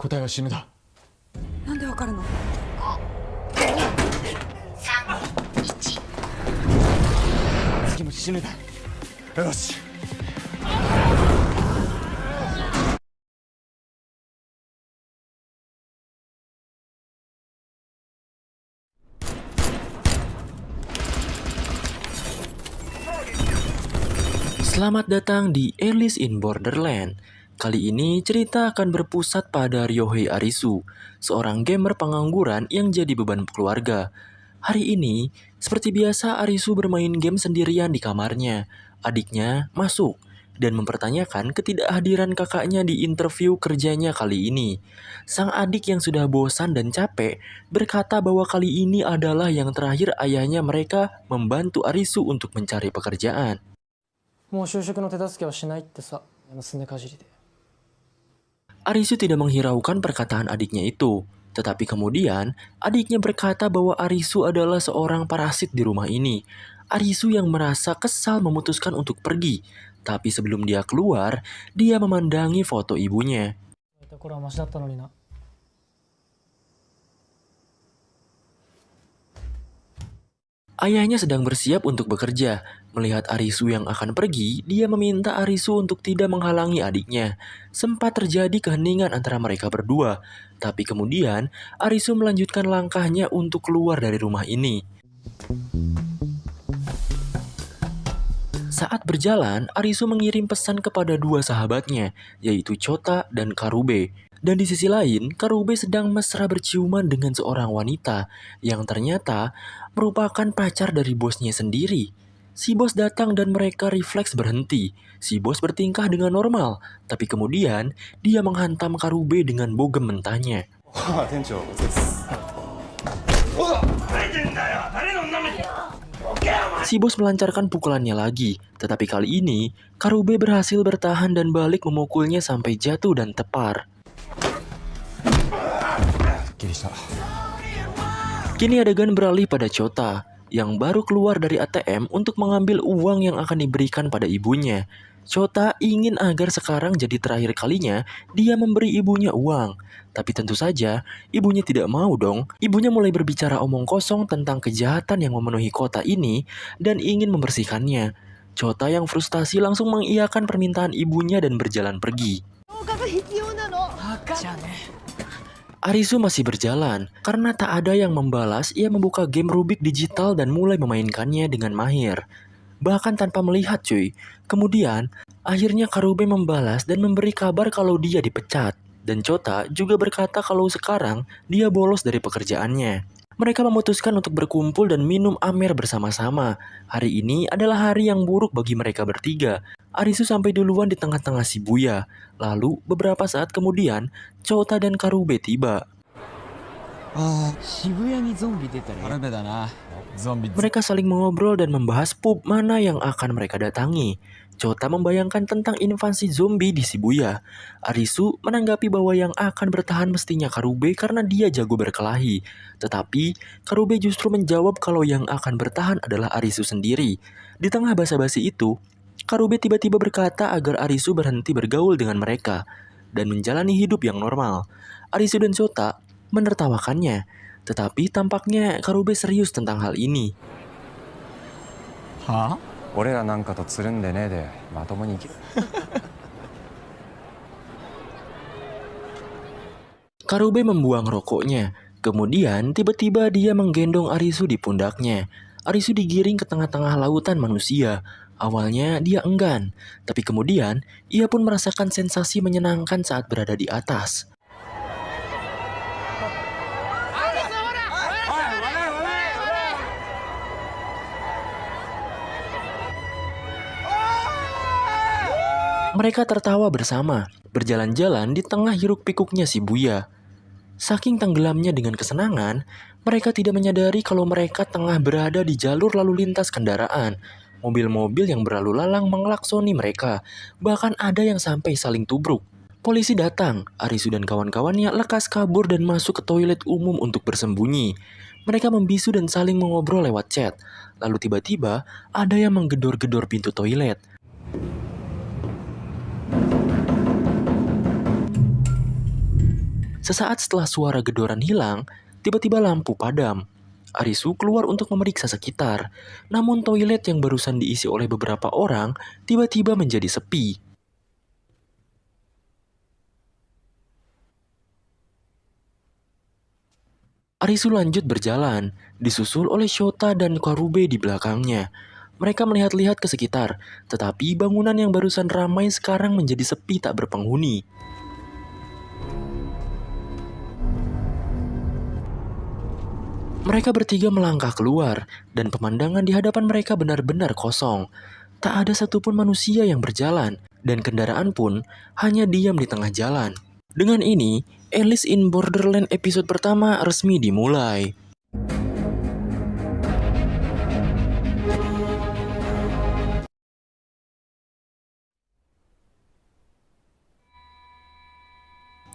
答えは死ぬだ。なんでわかるの？次も死ぬだ。よし。Selamat datang di Alice in Borderland. Kali ini cerita akan berpusat pada Ryohei Arisu, seorang gamer pengangguran yang jadi beban keluarga. Hari ini, seperti biasa Arisu bermain game sendirian di kamarnya. Adiknya masuk dan mempertanyakan ketidakhadiran kakaknya di interview kerjanya kali ini. Sang adik yang sudah bosan dan capek berkata bahwa kali ini adalah yang terakhir ayahnya mereka membantu Arisu untuk mencari pekerjaan. もう就職の手助けはしないってさ、すねかじりで。 Arisu tidak menghiraukan perkataan adiknya itu. Tetapi kemudian, adiknya berkata bahwa Arisu adalah seorang parasit di rumah ini. Arisu yang merasa kesal memutuskan untuk pergi. Tapi sebelum dia keluar, dia memandangi foto ibunya. これはマシだったのにな。 Ayahnya sedang bersiap untuk bekerja. Melihat Arisu yang akan pergi, dia meminta Arisu untuk tidak menghalangi adiknya. Sempat terjadi keheningan antara mereka berdua. Tapi kemudian, Arisu melanjutkan langkahnya untuk keluar dari rumah ini. Saat berjalan, Arisu mengirim pesan kepada dua sahabatnya, yaitu Chota dan Karube. Dan di sisi lain, Karube sedang mesra berciuman dengan seorang wanita yang ternyata merupakan pacar dari bosnya sendiri. Si bos datang dan mereka refleks berhenti. Si bos bertingkah dengan normal, tapi kemudian dia menghantam Karube dengan bogem mentahnya. Si bos melancarkan pukulannya lagi, tetapi kali ini Karube berhasil bertahan dan balik memukulnya sampai jatuh dan tepar. Kini adegan beralih pada Chota yang baru keluar dari ATM untuk mengambil uang yang akan diberikan pada ibunya. Chota ingin agar sekarang jadi terakhir kalinya dia memberi ibunya uang. Tapi tentu saja ibunya tidak mau dong. Ibunya mulai berbicara omong kosong tentang kejahatan yang memenuhi kota ini dan ingin membersihkannya. Chota yang frustasi langsung mengiyakan permintaan ibunya dan berjalan pergi. Arisu masih berjalan. Karena tak ada yang membalas, ia membuka game Rubik digital dan mulai memainkannya dengan mahir. Bahkan tanpa melihat cuy. Kemudian, akhirnya Karube membalas dan memberi kabar kalau dia dipecat. Dan Chota juga berkata kalau sekarang dia bolos dari pekerjaannya. Mereka memutuskan untuk berkumpul dan minum amer bersama-sama. Hari ini adalah hari yang buruk bagi mereka bertiga. Arisu sampai duluan di tengah-tengah Shibuya. Lalu, beberapa saat kemudian, Chota dan Karube tiba. Mereka saling mengobrol dan membahas pub mana yang akan mereka datangi. Chota membayangkan tentang invasi zombie di Shibuya. Arisu menanggapi bahwa yang akan bertahan mestinya Karube karena dia jago berkelahi. Tetapi, Karube justru menjawab kalau yang akan bertahan adalah Arisu sendiri. Di tengah basa-basi itu, Karube tiba-tiba berkata agar Arisu berhenti bergaul dengan mereka dan menjalani hidup yang normal. Arisu dan Chota menertawakannya, tetapi tampaknya Karube serius tentang hal ini. Karube membuang rokoknya. Kemudian tiba-tiba dia menggendong Arisu di pundaknya. Arisu digiring ke tengah-tengah lautan manusia. Awalnya dia enggan, tapi kemudian ia pun merasakan sensasi menyenangkan saat berada di atas. Mereka tertawa bersama, berjalan-jalan di tengah hiruk-pikuknya Shibuya. Saking tenggelamnya dengan kesenangan, mereka tidak menyadari kalau mereka tengah berada di jalur lalu lintas kendaraan. Mobil-mobil yang berlalu lalang mengelaksoni mereka, bahkan ada yang sampai saling tubruk. Polisi datang, Arisu dan kawan-kawannya lekas kabur dan masuk ke toilet umum untuk bersembunyi. Mereka membisu dan saling mengobrol lewat chat. Lalu tiba-tiba ada yang menggedor-gedor pintu toilet. Sesaat setelah suara gedoran hilang, tiba-tiba lampu padam. Arisu keluar untuk memeriksa sekitar. Namun toilet yang barusan diisi oleh beberapa orang tiba-tiba menjadi sepi. Arisu lanjut berjalan, disusul oleh Shota dan Karube di belakangnya. Mereka melihat-lihat ke sekitar, tetapi bangunan yang barusan ramai sekarang menjadi sepi tak berpenghuni. Mereka bertiga melangkah keluar, dan pemandangan di hadapan mereka benar-benar kosong. Tak ada satupun manusia yang berjalan, dan kendaraan pun hanya diam di tengah jalan. Dengan ini, Alice in Borderland episode pertama resmi dimulai.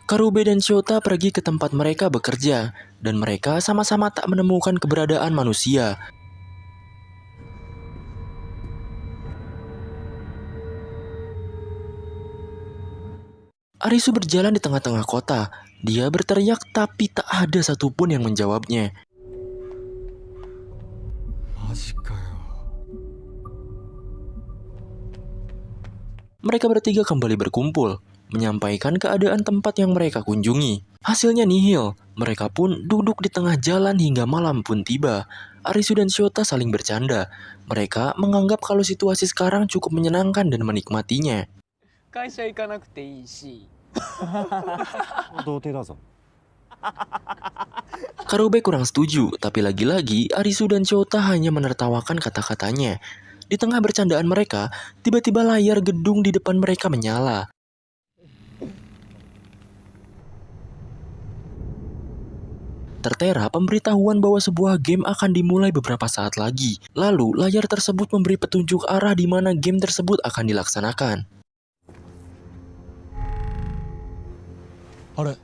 Karube dan Shota pergi ke tempat mereka bekerja, dan mereka sama-sama tak menemukan keberadaan manusia. Arisu berjalan di tengah-tengah kota. Dia berteriak tapi tak ada satupun yang menjawabnya. マジかよ。 Mereka bertiga kembali berkumpul, menyampaikan keadaan tempat yang mereka kunjungi. Hasilnya nihil, mereka pun duduk di tengah jalan hingga malam pun tiba. Arisu dan Shota saling bercanda. Mereka menganggap kalau situasi sekarang cukup menyenangkan dan menikmatinya. 会社行かなくていいし 童貞だぞ。 Karube kurang setuju, tapi lagi-lagi Arisu dan Shota hanya menertawakan kata-katanya. Di tengah bercandaan mereka, tiba-tiba layar gedung di depan mereka menyala. Tertera pemberitahuan bahwa sebuah game akan dimulai beberapa saat lagi. Lalu, layar tersebut memberi petunjuk arah di mana game tersebut akan dilaksanakan. あれ、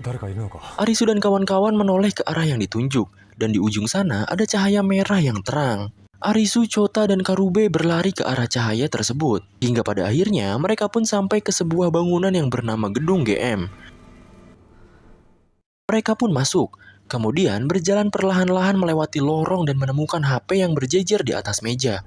誰かいるのか。 Arisu dan kawan-kawan menoleh ke arah yang ditunjuk, dan di ujung sana ada cahaya merah yang terang. Arisu, Shota, dan Karube berlari ke arah cahaya tersebut. Hingga pada akhirnya mereka pun sampai ke sebuah bangunan yang bernama Gedung GM. Mereka pun masuk, kemudian berjalan perlahan-lahan melewati lorong dan menemukan HP yang berjejer di atas meja.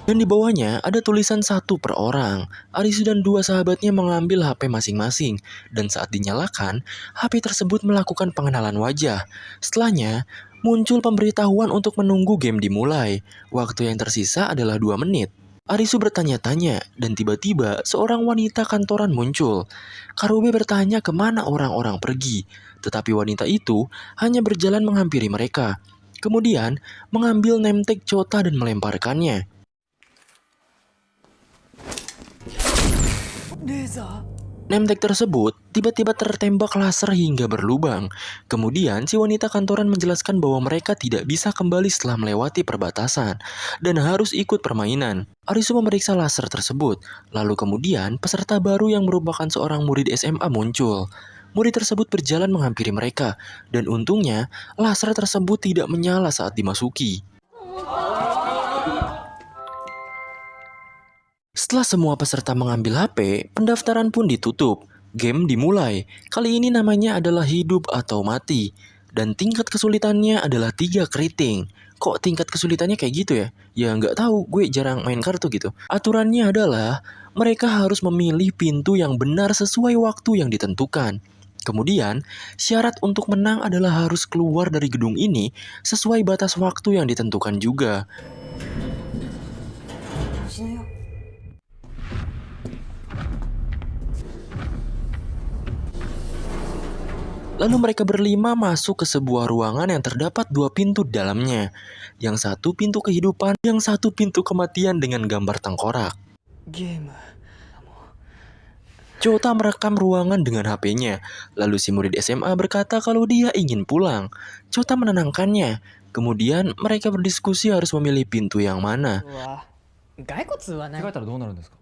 Dan di bawahnya ada tulisan 1 per orang. Arisu dan 2 sahabatnya mengambil HP masing-masing, dan saat dinyalakan, HP tersebut melakukan pengenalan wajah. Setelahnya, muncul pemberitahuan untuk menunggu game dimulai. Waktu yang tersisa adalah 2 menit. Arisu bertanya-tanya, dan tiba-tiba seorang wanita kantoran muncul. Karube bertanya kemana orang-orang pergi, tetapi wanita itu hanya berjalan menghampiri mereka. Kemudian, mengambil name tag Shota dan melemparkannya. レーザー Name tag tersebut tiba-tiba tertembak laser hingga berlubang. Kemudian si wanita kantoran menjelaskan bahwa mereka tidak bisa kembali setelah melewati perbatasan dan harus ikut permainan. Arisu memeriksa laser tersebut. Lalu kemudian peserta baru yang merupakan seorang murid SMA muncul. Murid tersebut berjalan menghampiri mereka dan untungnya laser tersebut tidak menyala saat dimasuki. Setelah semua peserta mengambil HP, pendaftaran pun ditutup. Game dimulai. Kali ini namanya adalah hidup atau mati. Dan tingkat kesulitannya adalah 3 keriting. Kok tingkat kesulitannya kayak gitu ya? Ya nggak tahu, gue jarang main kartu gitu. Aturannya adalah mereka harus memilih pintu yang benar sesuai waktu yang ditentukan. Kemudian, syarat untuk menang adalah harus keluar dari gedung ini sesuai batas waktu yang ditentukan juga. 死ぬよ Lalu mereka berlima masuk ke sebuah ruangan yang terdapat 2 pintu di dalamnya. Yang satu pintu kehidupan, yang satu pintu kematian dengan gambar tengkorak. ゲーム Shota merekam ruangan dengan HP-nya. Lalu si murid SMA berkata kalau dia ingin pulang. Shota menenangkannya. Kemudian mereka berdiskusi harus memilih pintu yang mana. うわ骸骨はない着替えたらどうなるんですか。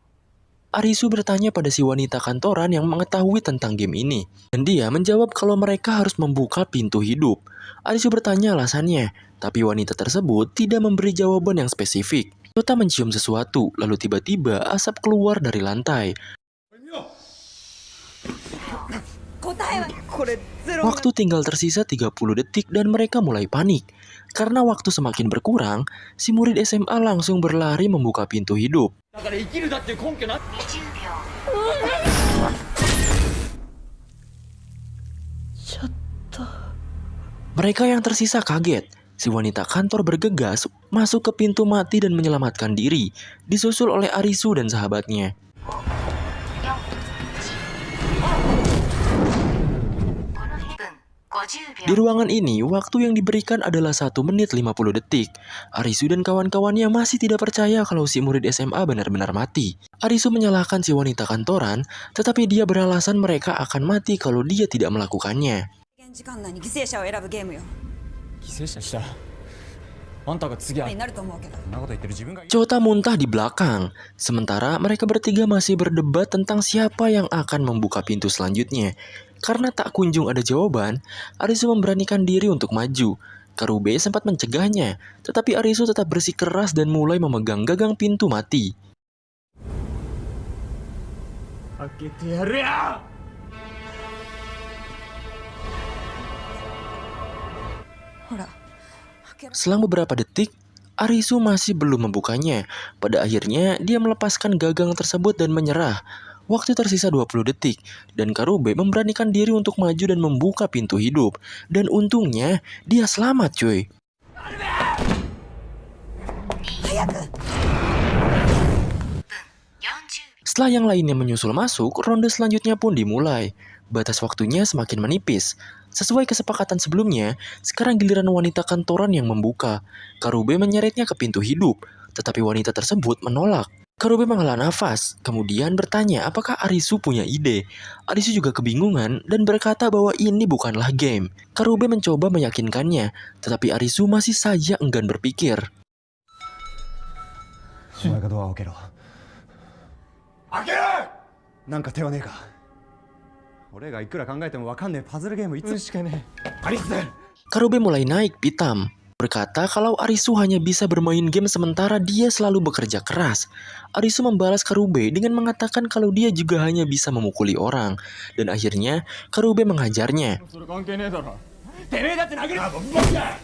Arisu bertanya pada si wanita kantoran yang mengetahui tentang game ini. Dan dia menjawab kalau mereka harus membuka pintu hidup. Arisu bertanya alasannya, tapi wanita tersebut tidak memberi jawaban yang spesifik. Chota mencium sesuatu, lalu tiba-tiba asap keluar dari lantai. 答えはこれゼロ Waktu tinggal tersisa 30 detik dan mereka mulai panik. Karena waktu semakin berkurang, si murid SMA langsung berlari membuka pintu hidup. だから生きるだっていう根拠な。 Mereka yang tersisa kaget. Si wanita kantor bergegas masuk ke pintu mati dan menyelamatkan diri, disusul oleh Arisu dan sahabatnya. Di ruangan ini, waktu yang diberikan adalah 1 menit 50 detik. Arisu dan kawan-kawannya masih tidak percaya kalau si murid SMA benar-benar mati. Arisu menyalahkan si wanita kantoran, tetapi dia beralasan mereka akan mati kalau dia tidak melakukannya. 時間内に犠牲者を選ぶゲームよ。犠牲者したらあんたが次はになると思うけど。そんなこと言ってる自分が。 Chota muntah di belakang, sementara mereka bertiga masih berdebat tentang siapa yang akan membuka pintu selanjutnya. Karena tak kunjung ada jawaban, Arisu memberanikan diri untuk maju. Karube sempat mencegahnya, tetapi Arisu tetap bersikeras dan mulai memegang gagang pintu mati. 開けてやるよ。 ほら。開けら Selang beberapa detik, Arisu masih belum membukanya. Pada akhirnya, dia melepaskan gagang tersebut dan menyerah. Waktu tersisa 20 detik, dan Karube memberanikan diri untuk maju dan membuka pintu hidup. Dan untungnya, dia selamat cuy. Setelah yang lainnya menyusul masuk, ronde selanjutnya pun dimulai. Batas waktunya semakin menipis. Sesuai kesepakatan sebelumnya, sekarang giliran wanita kantoran yang membuka. Karube menyeretnya ke pintu hidup, tetapi wanita tersebut menolak. Karube menghela nafas, kemudian bertanya apakah Arisu punya ide. Arisu juga kebingungan dan berkata bahwa ini bukanlah game. Karube mencoba meyakinkannya, tetapi Arisu masih saja enggan berpikir. お前がドアを開けろ。開ける。なんか手はねえか。俺がいくら考えてもわかんねえパズルゲームいつしかねえ。アリス。 Karube mulai naik pitam, berkata kalau Arisu hanya bisa bermain game sementara dia selalu bekerja keras. Arisu membalas Karube dengan mengatakan kalau dia juga hanya bisa memukuli orang. Dan akhirnya Karube menghajarnya. それ関係ねえだろ。てめえだって殴る。僕だ。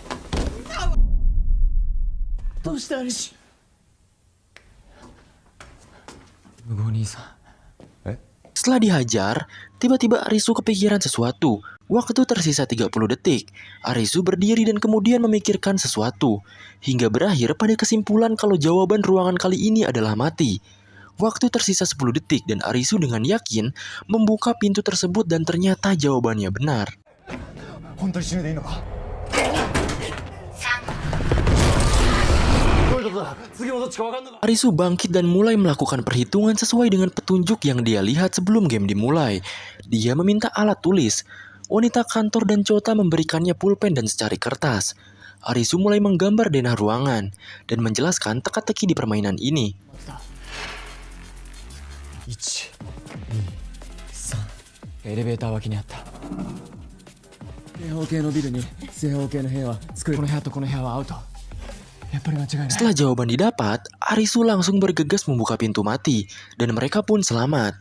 どうしたアリス。無謀兄さん。え？ Setelah dihajar, tiba-tiba Arisu kepikiran sesuatu. Waktu tersisa 30 detik. Arisu berdiri dan kemudian memikirkan sesuatu. Hingga berakhir pada kesimpulan kalau jawaban ruangan kali ini adalah mati. Waktu tersisa 10 detik dan Arisu dengan yakin membuka pintu tersebut dan ternyata jawabannya benar. 本当に死ぬでいいのか。どういうことだ。次もどっちかわかんのか。 Arisu bangkit dan mulai melakukan perhitungan sesuai dengan petunjuk yang dia lihat sebelum game dimulai. Dia meminta alat tulis. Wanita kantor dan Chota memberikannya pulpen dan secari kertas. Arisu mulai menggambar denah ruangan dan menjelaskan teka-teki di permainan ini. 1、2、3。エレベーター脇にあった。正方形のビルに正方形の部屋は作る。この部屋とこの部屋はアウト。やっぱり間違いない。 Setelah jawaban didapat, Arisu langsung bergegas membuka pintu mati dan mereka pun selamat.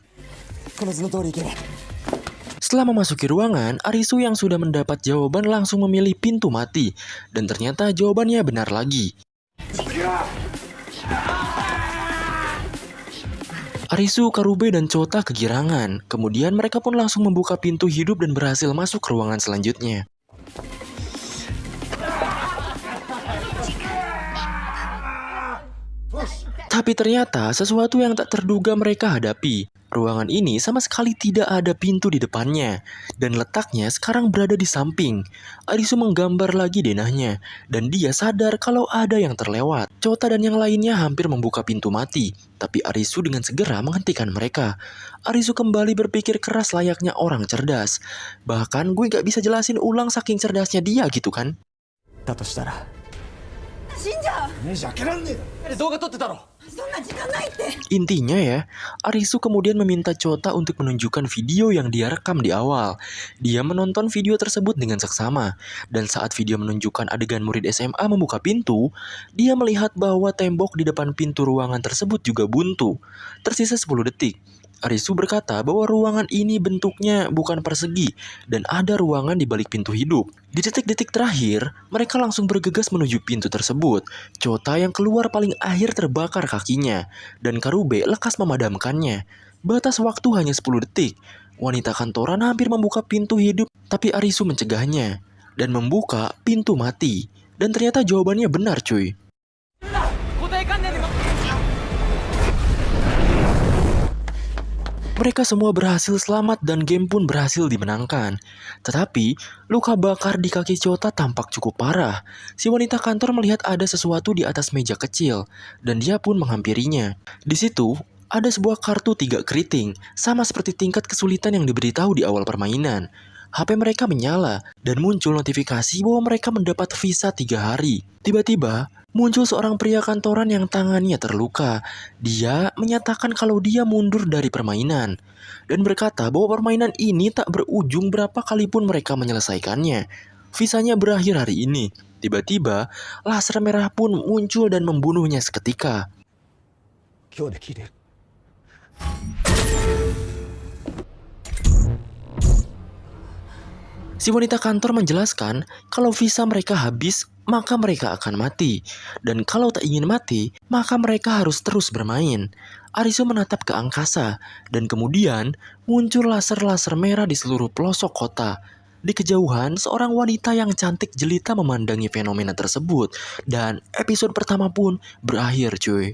この図の通り行けば。 Setelah memasuki ruangan, Arisu yang sudah mendapat jawaban langsung memilih pintu mati. Dan ternyata jawabannya benar lagi. Arisu, Karube, dan Chota kegirangan. Kemudian mereka pun langsung membuka pintu hidup dan berhasil masuk ke ruangan selanjutnya. Tapi ternyata sesuatu yang tak terduga mereka hadapi. Ruangan ini sama sekali tidak ada pintu di depannya, dan letaknya sekarang berada di samping. Arisu menggambar lagi denahnya, dan dia sadar kalau ada yang terlewat. Chota dan yang lainnya hampir membuka pintu mati, tapi Arisu dengan segera menghentikan mereka. Arisu kembali berpikir keras layaknya orang cerdas. Bahkan gue gak bisa jelasin ulang saking cerdasnya dia gitu kan. だとしたら。死んじゃう。ねえじゃ開けらんねえだろ。動画撮ってたろ。そそんな時間ないって。 Intinya ya, Arisu kemudian meminta Chota untuk menunjukkan video yang dia rekam di awal. Dia menonton video tersebut dengan seksama, dan saat video menunjukkan adegan murid SMA membuka pintu, dia melihat bahwa tembok di depan pintu ruangan tersebut juga buntu. Tersisa 10 detik. Arisu berkata bahwa ruangan ini bentuknya bukan persegi dan ada ruangan di balik pintu hidup. Di detik-detik terakhir, mereka langsung bergegas menuju pintu tersebut. Chota yang keluar paling akhir terbakar kakinya, dan Karube lekas memadamkannya. Batas waktu hanya 10 detik. Wanita kantoran hampir membuka pintu hidup, tapi Arisu mencegahnya dan membuka pintu mati. Dan ternyata jawabannya benar, cuy. Mereka semua berhasil selamat dan game pun berhasil dimenangkan. Tetapi, luka bakar di kaki Chota tampak cukup parah. Si wanita kantor melihat ada sesuatu di atas meja kecil, dan dia pun menghampirinya. Di situ, ada sebuah kartu 3 keriting, sama seperti tingkat kesulitan yang diberitahu di awal permainan. HP mereka menyala, dan muncul notifikasi bahwa mereka mendapat visa 3 hari. Tiba-tiba, muncul seorang pria kantoran yang tangannya terluka. Dia menyatakan kalau dia mundur dari permainan dan berkata bahwa permainan ini tak berujung berapa kali pun mereka menyelesaikannya. Visanya berakhir hari ini. Tiba-tiba, laser merah pun muncul dan membunuhnya seketika. Si wanita kantor menjelaskan kalau visa mereka habis, maka mereka akan mati. Dan kalau tak ingin mati, maka mereka harus terus bermain. Arisu menatap ke angkasa, dan kemudian muncul laser-laser merah di seluruh pelosok kota. Di kejauhan, seorang wanita yang cantik jelita memandangi fenomena tersebut. Dan episode pertama pun berakhir, cuy.